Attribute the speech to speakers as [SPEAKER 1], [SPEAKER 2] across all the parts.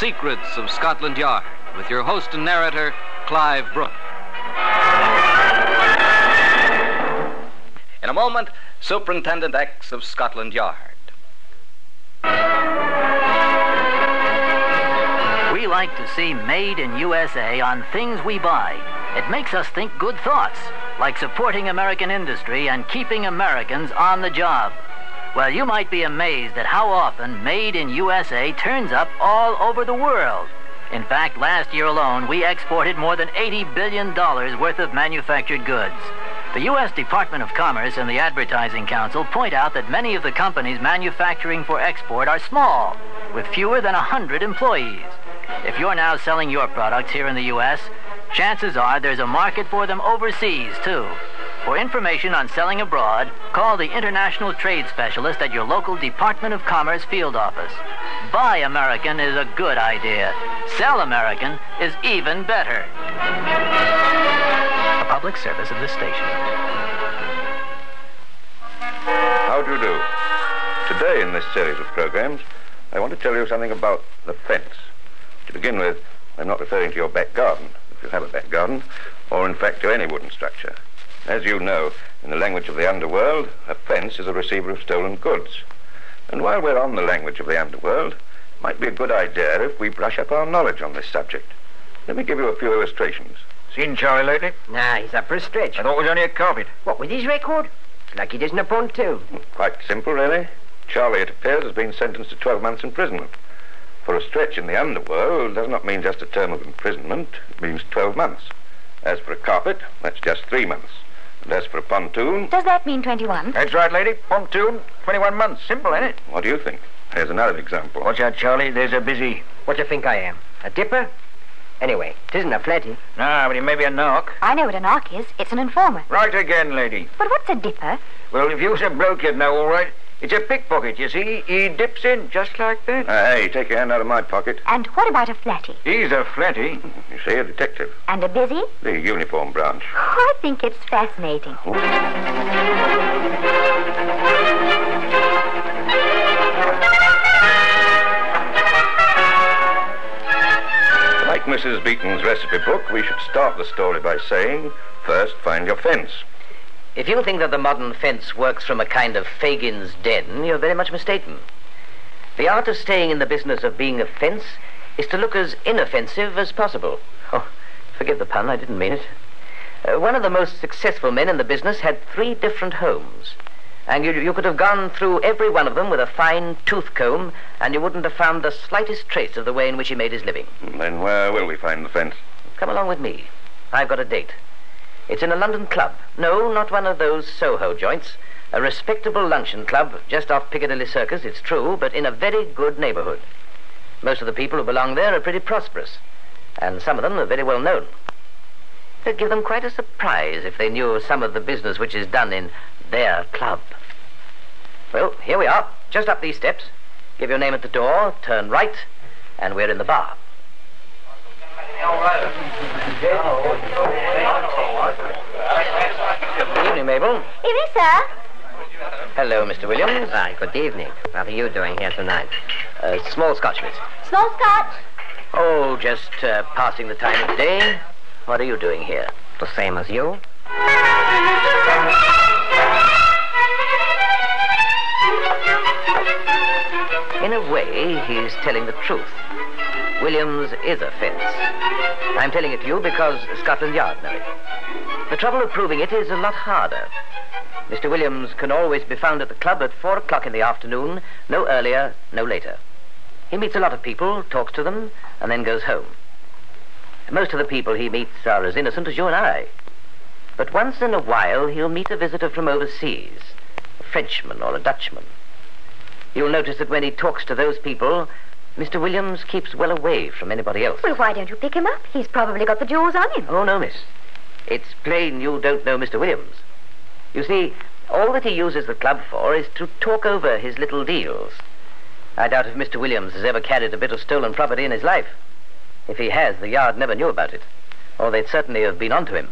[SPEAKER 1] Secrets of Scotland Yard with your host and narrator, Clive Brook. In a moment, Superintendent X of Scotland Yard.
[SPEAKER 2] We like to see Made in USA on things we buy. It makes us think good thoughts, like supporting American industry and keeping Americans on the job. Well, you might be amazed at how often Made in USA turns up all over the world. In fact, last year alone, we exported more than $80 billion worth of manufactured goods. The U.S. Department of Commerce and the Advertising Council point out that many of the companies manufacturing for export are small, with fewer than 100 employees. If you're now selling your products here in the U.S., chances are there's a market for them overseas, too. For information on selling abroad, call the International Trade Specialist at your local Department of Commerce field office. Buy American is a good idea. Sell American is even better. A public service of this station.
[SPEAKER 3] How do you do? Today in this series of programs, I want to tell you something about the fence. To begin with, I'm not referring to your back garden, if you have a back garden, or in fact to any wooden structure. As you know, in the language of the underworld, a fence is a receiver of stolen goods. And while we're on the language of the underworld, it might be a good idea if we brush up our knowledge on this subject. Let me give you a few illustrations.
[SPEAKER 4] Seen Charlie lately?
[SPEAKER 5] Nah, he's up for a stretch.
[SPEAKER 4] I thought it was only a carpet.
[SPEAKER 5] What, with his record? It's like he doesn't a pontoon.
[SPEAKER 3] Quite simple, really. Charlie, it appears, has been sentenced to 12 months imprisonment. For a stretch in the underworld does not mean just a term of imprisonment. It means 12 months. As for a carpet, that's just 3 months. And as for a pontoon...
[SPEAKER 6] Does that mean 21?
[SPEAKER 4] That's right, lady. Pontoon, 21 months. Simple, ain't it?
[SPEAKER 3] What do you think? Here's another example.
[SPEAKER 4] Watch out, Charlie. There's a busy.
[SPEAKER 5] What do you think I am? A dipper? Anyway, it isn't a flatty.
[SPEAKER 4] Nah, but he may be a narc.
[SPEAKER 6] I know what a narc is. It's an informer.
[SPEAKER 4] Right again, lady.
[SPEAKER 6] But what's a dipper?
[SPEAKER 4] Well, if you're a bloke, you'd know all right. It's a pickpocket, you see. He dips in just like that.
[SPEAKER 3] Hey, take your hand out of my pocket.
[SPEAKER 6] And what about a flatty?
[SPEAKER 4] He's a flatty.
[SPEAKER 3] You see, a detective.
[SPEAKER 6] And a busy?
[SPEAKER 3] The uniform branch.
[SPEAKER 6] Oh, I think it's fascinating.
[SPEAKER 3] Like Mrs. Beaton's recipe book, we should start the story by saying, first find your fence.
[SPEAKER 5] If you think that the modern fence works from a kind of Fagin's den, you're very much mistaken. The art of staying in the business of being a fence is to look as inoffensive as possible. Oh, forgive the pun, I didn't mean it. One of the most successful men in the business had 3 different homes. And you could have gone through every one of them with a fine tooth comb, and you wouldn't have found the slightest trace of the way in which he made his living.
[SPEAKER 3] Then where will we find the fence?
[SPEAKER 5] Come along with me. I've got a date. It's in a London club. No, not one of those Soho joints. A respectable luncheon club just off Piccadilly Circus, it's true, but in a very good neighborhood. Most of the people who belong there are pretty prosperous, and some of them are very well known. It'd give them quite a surprise if they knew some of the business which is done in their club. Well, here we are, just up these steps. Give your name at the door, turn right, and we're in the bar. Evening, Mabel.
[SPEAKER 6] Evening, sir.
[SPEAKER 5] Hello, Mr. Williams.
[SPEAKER 7] Hi, good evening. What are you doing here tonight?
[SPEAKER 5] Small scotch, miss.
[SPEAKER 6] Small scotch?
[SPEAKER 5] Oh, just passing the time of day. What are you doing here?
[SPEAKER 7] The same as you?
[SPEAKER 5] In a way, he's telling the truth. Williams is a fence. I'm telling it to you because Scotland Yard know it. The trouble of proving it is a lot harder. Mr. Williams can always be found at the club at 4 o'clock in the afternoon, no earlier, no later. He meets a lot of people, talks to them, and then goes home. Most of the people he meets are as innocent as you and I. But once in a while, he'll meet a visitor from overseas, a Frenchman or a Dutchman. You'll notice that when he talks to those people, Mr. Williams keeps well away from anybody else.
[SPEAKER 6] Well, why don't you pick him up? He's probably got the jewels on him.
[SPEAKER 5] Oh, no, miss. It's plain you don't know Mr. Williams. You see, all that he uses the club for is to talk over his little deals. I doubt if Mr. Williams has ever carried a bit of stolen property in his life. If he has, the Yard never knew about it, or they'd certainly have been onto him.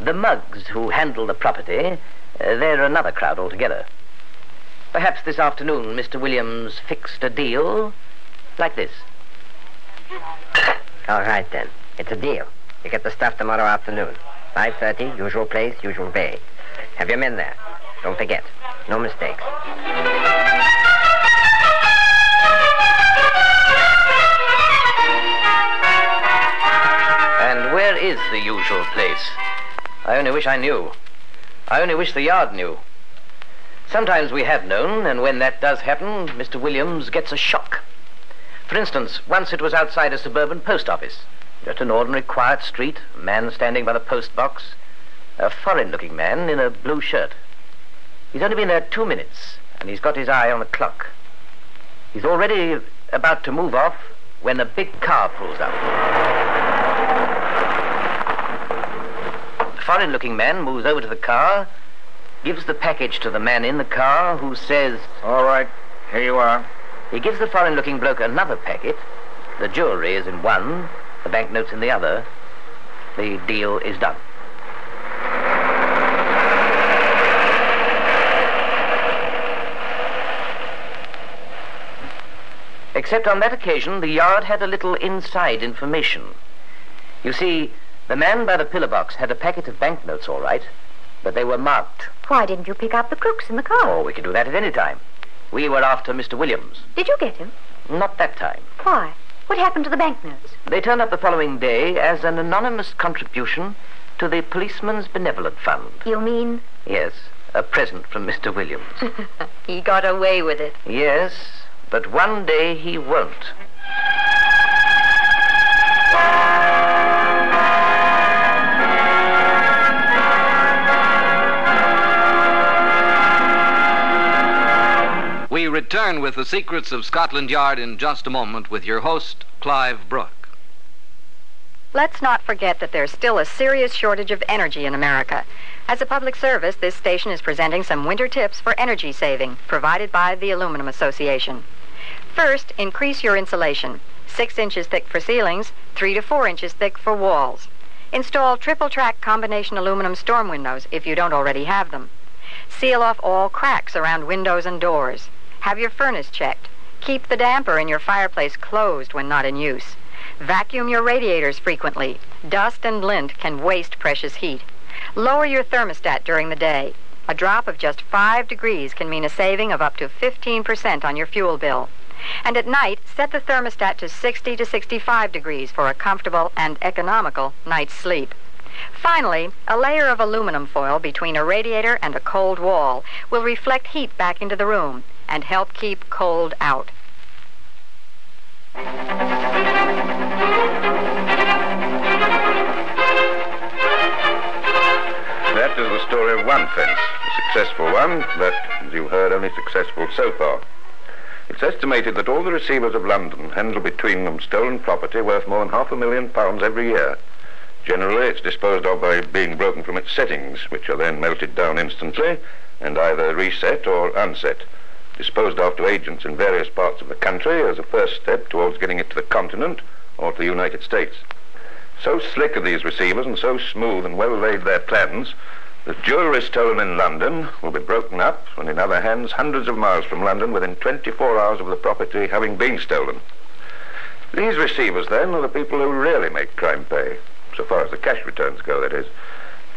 [SPEAKER 5] The mugs who handle the property, they're another crowd altogether. Perhaps this afternoon Mr. Williams fixed a deal like this.
[SPEAKER 7] All right, then. It's a deal. You get the stuff tomorrow afternoon. 5:30, usual place, usual bay. Have your men there. Don't forget. No mistakes.
[SPEAKER 5] And where is the usual place? I only wish I knew. I only wish the Yard knew. Sometimes we have known, and when that does happen, Mr. Williams gets a shock. For instance, once it was outside a suburban post office. Just an ordinary quiet street, a man standing by the post box, a foreign-looking man in a blue shirt. He's only been there 2 minutes, and he's got his eye on the clock. He's already about to move off when a big car pulls up. The foreign-looking man moves over to the car, gives the package to the man in the car, who says,
[SPEAKER 4] All right, here you are.
[SPEAKER 5] He gives the foreign-looking bloke another packet. The jewelry is in one, the banknotes in the other. The deal is done. Except on that occasion, the Yard had a little inside information. You see, the man by the pillar box had a packet of banknotes, all right, but they were marked.
[SPEAKER 6] Why didn't you pick up the crooks in the car?
[SPEAKER 5] Oh, we could do that at any time. We were after Mr. Williams.
[SPEAKER 6] Did you get him?
[SPEAKER 5] Not that time.
[SPEAKER 6] Why? What happened to the banknotes?
[SPEAKER 5] They turned up the following day as an anonymous contribution to the Policeman's Benevolent Fund.
[SPEAKER 6] You mean?
[SPEAKER 5] Yes, a present from Mr. Williams.
[SPEAKER 6] He got away with it.
[SPEAKER 5] Yes, but one day he won't.
[SPEAKER 1] We return with the secrets of Scotland Yard in just a moment with your host, Clive Brook.
[SPEAKER 8] Let's not forget that there's still a serious shortage of energy in America. As a public service, this station is presenting some winter tips for energy saving, provided by the Aluminum Association. First, increase your insulation. 6 inches thick for ceilings, 3 to 4 inches thick for walls. Install triple-track combination aluminum storm windows if you don't already have them. Seal off all cracks around windows and doors. Have your furnace checked. Keep the damper in your fireplace closed when not in use. Vacuum your radiators frequently. Dust and lint can waste precious heat. Lower your thermostat during the day. A drop of just 5 degrees can mean a saving of up to 15% on your fuel bill. And at night, set the thermostat to 60 to 65 degrees for a comfortable and economical night's sleep. Finally, a layer of aluminum foil between a radiator and a cold wall will reflect heat back into the room and help keep cold out.
[SPEAKER 3] That is the story of one fence, a successful one, but, as you've heard, only successful so far. It's estimated that all the receivers of London handle between them stolen property worth more than £500,000 every year. Generally, it's disposed of by being broken from its settings, which are then melted down instantly and either reset or unset, disposed of to agents in various parts of the country as a first step towards getting it to the continent or to the United States. So slick are these receivers and so smooth and well laid their plans that jewellery stolen in London will be broken up and in other hands hundreds of miles from London within 24 hours of the property having been stolen. These receivers, then, are the people who really make crime pay, so far as the cash returns go, that is.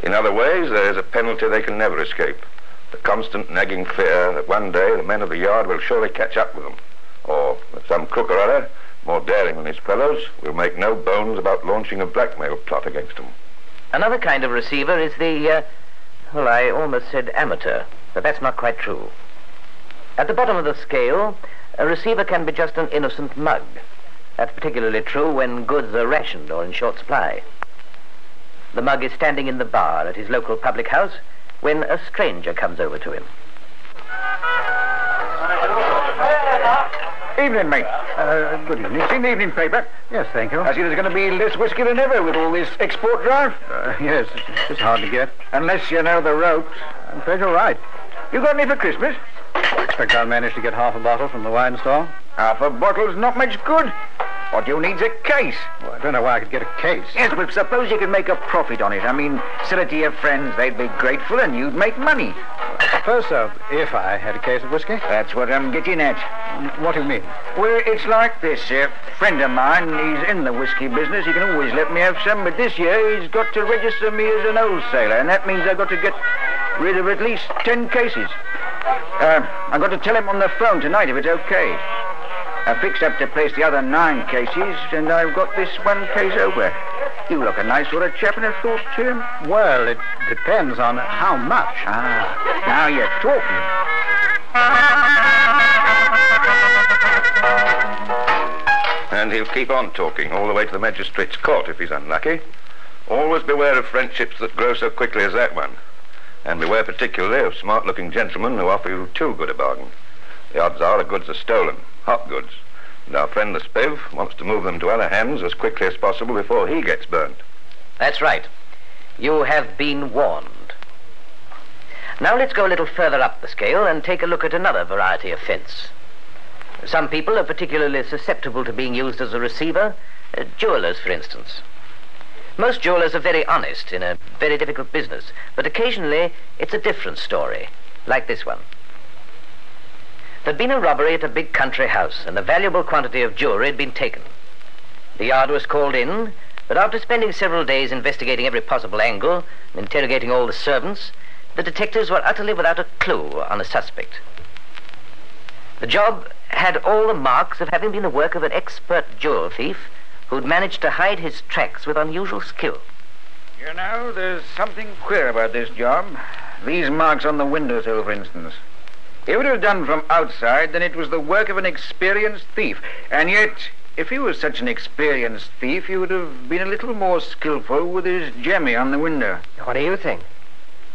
[SPEAKER 3] In other ways, there is a penalty they can never escape. The constant nagging fear that one day the men of the Yard will surely catch up with them, or that some crook or other, more daring than his fellows, will make no bones about launching a blackmail plot against them.
[SPEAKER 5] Another kind of receiver is the, well, I almost said amateur, but that's not quite true. At the bottom of the scale, a receiver can be just an innocent mug. That's particularly true when goods are rationed or in short supply. The mug is standing in the bar at his local public house when a stranger comes over to him.
[SPEAKER 4] Evening, mate. Good evening. Seen the evening paper?
[SPEAKER 9] Yes, thank you.
[SPEAKER 4] I see there's going to be less whiskey than ever with all this export drive.
[SPEAKER 9] Yes, it's hard to get.
[SPEAKER 4] Unless you know the ropes.
[SPEAKER 9] I'm afraid you're right.
[SPEAKER 4] You got any for Christmas?
[SPEAKER 9] I expect I'll manage to get half a bottle from the wine store.
[SPEAKER 4] Half a bottle's not much good. What you need's a case.
[SPEAKER 9] Well, I don't know why I could get a case.
[SPEAKER 4] Yes, but suppose you could make a profit on it. I mean, sell it to your friends. They'd be grateful and you'd make money.
[SPEAKER 9] Suppose so, if I had a case of whiskey.
[SPEAKER 4] That's what I'm getting at.
[SPEAKER 9] What do you mean?
[SPEAKER 4] Well, it's like this. A friend of mine, he's in the whiskey business. He can always let me have some, but this year he's got to register me as an wholesaler, and that means I've got to get rid of at least 10 cases. I've got to tell him on the phone tonight if it's okay. I fixed up to place the other 9 cases, and I've got this one case over. You look a nice sort of chap, and I thought, Tim.
[SPEAKER 9] Well, it depends on how much.
[SPEAKER 4] Now you're talking.
[SPEAKER 3] And he'll keep on talking all the way to the magistrate's court if he's unlucky. Always beware of friendships that grow so quickly as that one. And beware particularly of smart-looking gentlemen who offer you too good a bargain. The odds are the goods are stolen, hot goods. And our friend the Spiv wants to move them to other hands as quickly as possible before he gets burned.
[SPEAKER 5] That's right. You have been warned. Now let's go a little further up the scale and take a look at another variety of fence. Some people are particularly susceptible to being used as a receiver. Jewelers, for instance. Most jewelers are very honest in a very difficult business, but occasionally it's a different story, like this one. There'd been a robbery at a big country house, and a valuable quantity of jewelry had been taken. The yard was called in, but after spending several days investigating every possible angle and interrogating all the servants, the detectives were utterly without a clue on a suspect. The job had all the marks of having been the work of an expert jewel thief who'd managed to hide his tracks with unusual skill.
[SPEAKER 4] You know, there's something queer about this job. These marks on the windowsill, for instance. If it was done from outside, then it was the work of an experienced thief. And yet, if he was such an experienced thief, he would have been a little more skillful with his jemmy on the window.
[SPEAKER 7] What do you think?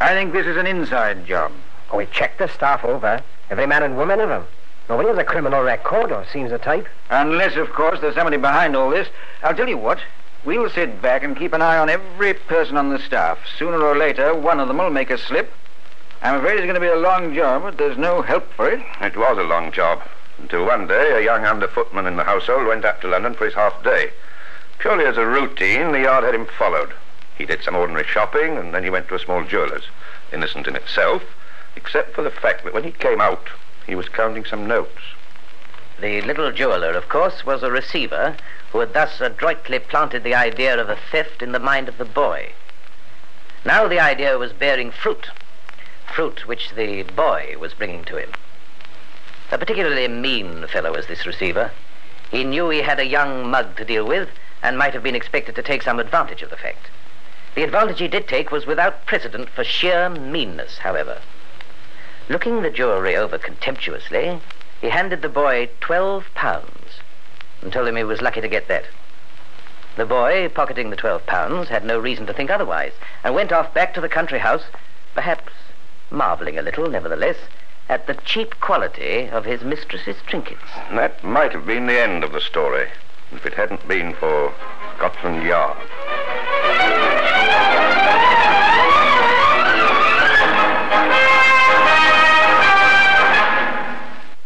[SPEAKER 4] I think this is an inside job.
[SPEAKER 7] Oh, we checked the staff over. Every man and woman of them. Nobody has a criminal record or seems the type.
[SPEAKER 4] Unless, of course, there's somebody behind all this. I'll tell you what. We'll sit back and keep an eye on every person on the staff. Sooner or later, one of them will make a slip. I'm afraid it's going to be a long job, but there's no help for it.
[SPEAKER 3] It was a long job, until one day a young under-footman in the household went up to London for his half-day. Purely as a routine, the yard had him followed. He did some ordinary shopping, and then he went to a small jeweller's. Innocent in itself, except for the fact that when he came out, he was counting some notes.
[SPEAKER 5] The little jeweler, of course, was a receiver who had thus adroitly planted the idea of a theft in the mind of the boy. Now the idea was bearing fruit. Fruit which the boy was bringing to him. A particularly mean fellow was this receiver. He knew he had a young mug to deal with and might have been expected to take some advantage of the fact. The advantage he did take was without precedent for sheer meanness, however. Looking the jewelry over contemptuously, he handed the boy £12 and told him he was lucky to get that. The boy, pocketing the £12, had no reason to think otherwise and went off back to the country house, perhaps marveling a little, nevertheless, at the cheap quality of his mistress's trinkets.
[SPEAKER 3] That might have been the end of the story, if it hadn't been for Scotland Yard.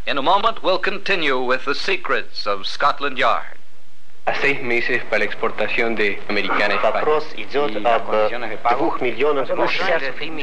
[SPEAKER 1] In a moment, we'll continue with the secrets of Scotland Yard.
[SPEAKER 10] A 6 meses para la exportación de americana España.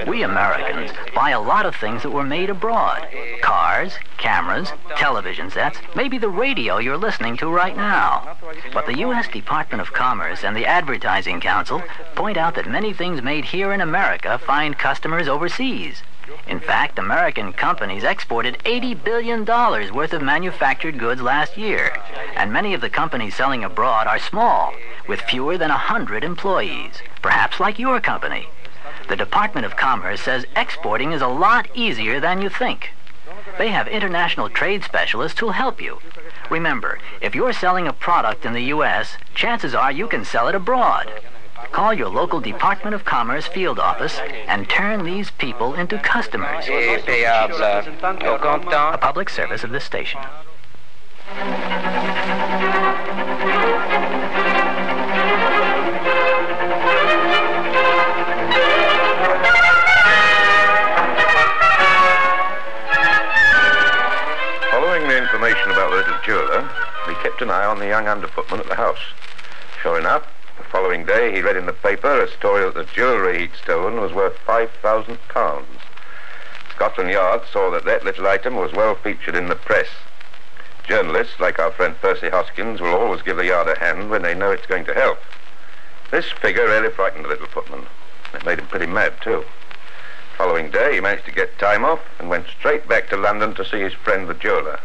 [SPEAKER 2] We Americans buy a lot of things that were made abroad. Cars, cameras, television sets, maybe the radio you're listening to right now. But the U.S. Department of Commerce and the Advertising Council point out that many things made here in America find customers overseas. In fact, American companies exported $80 billion worth of manufactured goods last year, and many of the companies selling abroad are small, with fewer than 100 employees, perhaps like your company. The Department of Commerce says exporting is a lot easier than you think. They have international trade specialists who'll help you. Remember, if you're selling a product in the U.S., chances are you can sell it abroad. Call your local Department of Commerce field office and turn these people into customers. A public service of this station.
[SPEAKER 3] Following the information about the little jeweller, we kept an eye on the young underfootman at the house. Sure enough, the following day, he read in the paper a story that the jewellery he'd stolen was worth £5,000. Scotland Scotland Yard saw that that little item was well featured in the press. Journalists, like our friend Percy Hoskins, will always give the Yard a hand when they know it's going to help. This figure really frightened the little footman. It made him pretty mad, too. Following day, he managed to get time off and went straight back to London to see his friend the jeweller.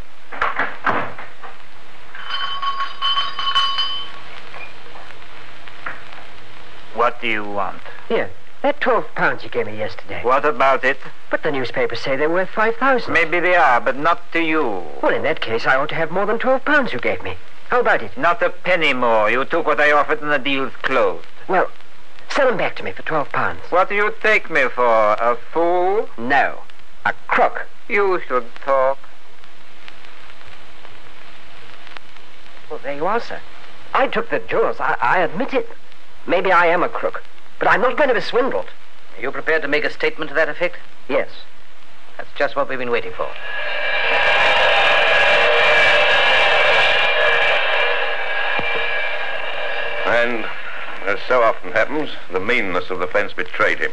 [SPEAKER 4] What do you want?
[SPEAKER 7] Here, that £12 you gave me yesterday.
[SPEAKER 4] What about it?
[SPEAKER 7] But the newspapers say they're worth 5,000.
[SPEAKER 4] Maybe they are, but not to you.
[SPEAKER 7] Well, in that case, I ought to have more than £12 you gave me. How about it?
[SPEAKER 4] Not a penny more. You took what I offered and the deal's closed.
[SPEAKER 7] Well, sell them back to me for £12.
[SPEAKER 4] What do you take me for? A fool?
[SPEAKER 7] No, a crook.
[SPEAKER 4] You should talk.
[SPEAKER 7] Well, there you are, sir. I took the jewels. I admit it. Maybe I am a crook, but I'm not going to be swindled.
[SPEAKER 5] Are you prepared to make a statement to that effect?
[SPEAKER 7] Yes.
[SPEAKER 5] That's just what we've been waiting for.
[SPEAKER 3] And, as so often happens, the meanness of the fence betrayed him.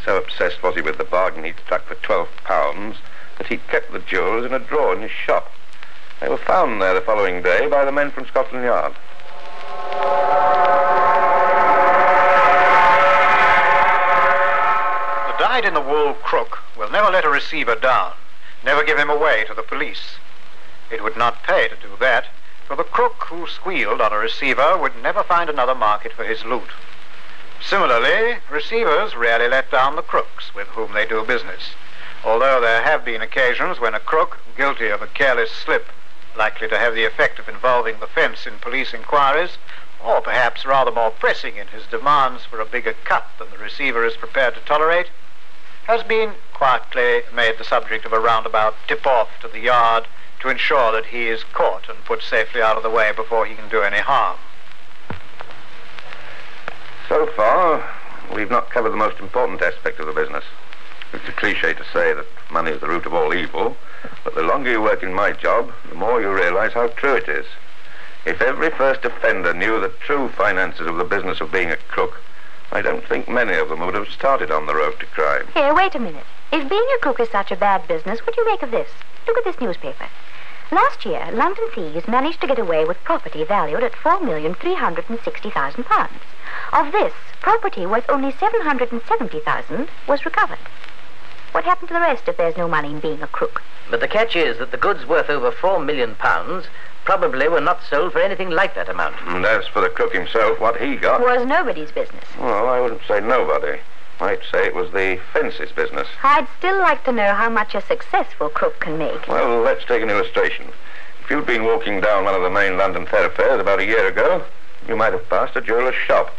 [SPEAKER 3] So obsessed was he with the bargain he'd struck for £12 that he'd kept the jewels in a drawer in his shop. They were found there the following day by the men from Scotland Yard.
[SPEAKER 11] The dyed-in-the-wool crook will never let a receiver down, never give him away to the police. It would not pay to do that, for the crook who squealed on a receiver would never find another market for his loot. Similarly, receivers rarely let down the crooks with whom they do business, although there have been occasions when a crook, guilty of a careless slip, likely to have the effect of involving the fence in police inquiries, or perhaps rather more pressing in his demands for a bigger cut than the receiver is prepared to tolerate, has been quietly made the subject of a roundabout tip-off to the Yard to ensure that he is caught and put safely out of the way before he can do any harm.
[SPEAKER 3] So far, we've not covered the most important aspect of the business. It's a cliche to say that money is the root of all evil, but the longer you work in my job, the more you realize how true it is. If every first offender knew the true finances of the business of being a crook, I don't think many of them would have started on the road to crime.
[SPEAKER 6] Here, wait a minute. If being a crook is such a bad business, what do you make of this? Look at this newspaper. Last year, London thieves managed to get away with property valued at £4,360,000. Of this, property worth only £770,000 was recovered. What happened to the rest if there's no money in being a crook?
[SPEAKER 5] But the catch is that the goods worth over £4 million probably were not sold for anything like that amount.
[SPEAKER 3] And as for the crook himself, what he got...
[SPEAKER 6] was nobody's business.
[SPEAKER 3] Well, I wouldn't say nobody. I'd say it was the fence's business.
[SPEAKER 6] I'd still like to know how much a successful crook can make.
[SPEAKER 3] Well, let's take an illustration. If you'd been walking down one of the main London thoroughfares about a year ago, you might have passed a jeweller's shop.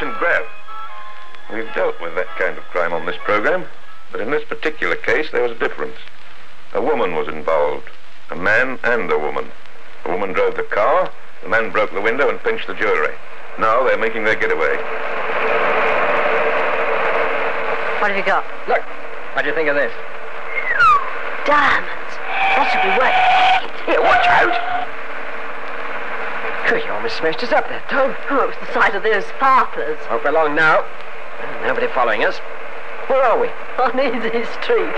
[SPEAKER 3] And grab. We've dealt with that kind of crime on this program, but in this particular case there was a difference. A woman was involved, a man and a woman. The woman drove the car, the man broke the window and pinched the jewelry. Now they're making their getaway.
[SPEAKER 8] What have you got?
[SPEAKER 7] Look, what do you think of this?
[SPEAKER 8] Diamonds. That should be worth it.
[SPEAKER 7] Here, watch out! Good, you almost smashed us up there, Tom.
[SPEAKER 8] Oh, it was the sight of those sparklers.
[SPEAKER 7] Hope we're along now. Nobody following us. Where are we?
[SPEAKER 8] On Easy Street.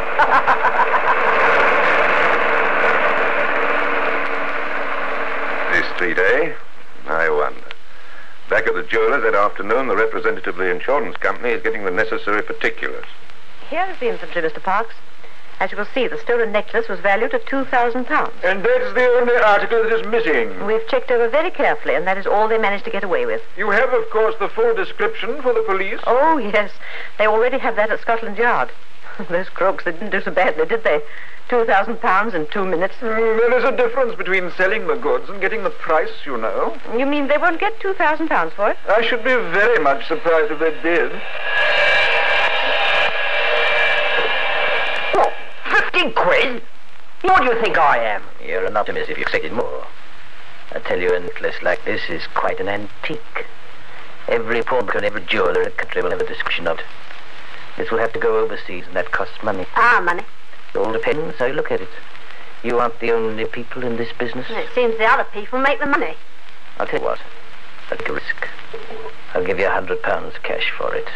[SPEAKER 3] This street, eh? I wonder. Back at the jeweller's that afternoon, the representative of the insurance company is getting the necessary particulars.
[SPEAKER 12] Here is the inventory, Mr. Parks. As you will see, the stolen necklace was valued at £2,000.
[SPEAKER 4] And that's the only article that is missing.
[SPEAKER 12] We've checked over very carefully, and that is all they managed to get away with.
[SPEAKER 4] You have, of course, the full description for the police?
[SPEAKER 12] Oh, yes. They already have that at Scotland Yard. Those crooks, they didn't do so badly, did they? £2,000 in 2 minutes.
[SPEAKER 4] There is a difference between selling the goods and getting the price, you know.
[SPEAKER 12] You mean they won't get £2,000 for it?
[SPEAKER 4] I should be very much surprised if they did.
[SPEAKER 7] Always? What do you think I am?
[SPEAKER 5] You're an optimist if you expected more. I tell you, a necklace like this is quite an antique. Every pawnbroker and every jeweler in the country will have a description of it. This will have to go overseas, and that costs money.
[SPEAKER 12] Ah, money.
[SPEAKER 5] It all depends how you look at it. You aren't the only people in this business.
[SPEAKER 12] It seems the other people make the money.
[SPEAKER 5] I'll tell you what. I'll take a risk. I'll give you £100 cash for it.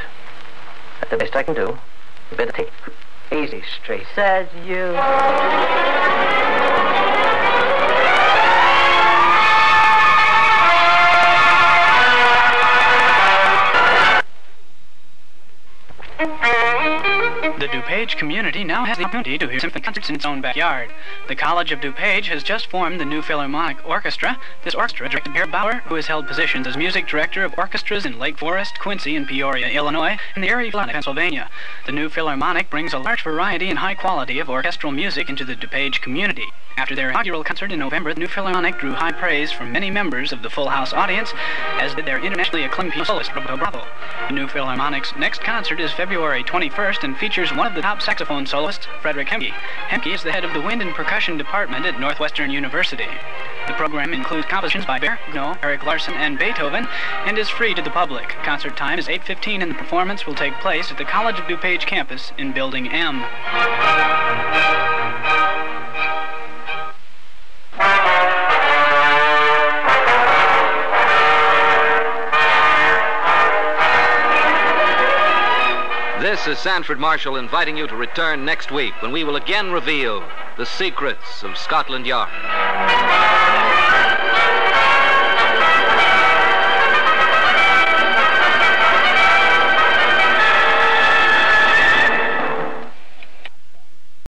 [SPEAKER 5] That's the best I can do. You better take it. Easy, straight.
[SPEAKER 12] Says you.
[SPEAKER 13] The DuPage community now has the opportunity to hear symphony concerts in its own backyard. The College of DuPage has just formed the New Philharmonic Orchestra. This orchestra, directed by Harry Bauer, who has held positions as music director of orchestras in Lake Forest, Quincy, and Peoria, Illinois, and the area of Pennsylvania. The New Philharmonic brings a large variety and high quality of orchestral music into the DuPage community. After their inaugural concert in November, the New Philharmonic drew high praise from many members of the Full House audience, as did their internationally acclaimed piano soloist, Roberto Bravo. The New Philharmonic's next concert is February 21st and features one of the top saxophone soloists, Frederick Hemke. Hemke is the head of the Wind and Percussion Department at Northwestern University. The program includes compositions by Bear, Gounod, Eric Larson, and Beethoven, and is free to the public. Concert time is 8:15, and the performance will take place at the College of DuPage campus in Building M.
[SPEAKER 1] This is Sanford Marshall inviting you to return next week when we will again reveal the secrets of Scotland Yard.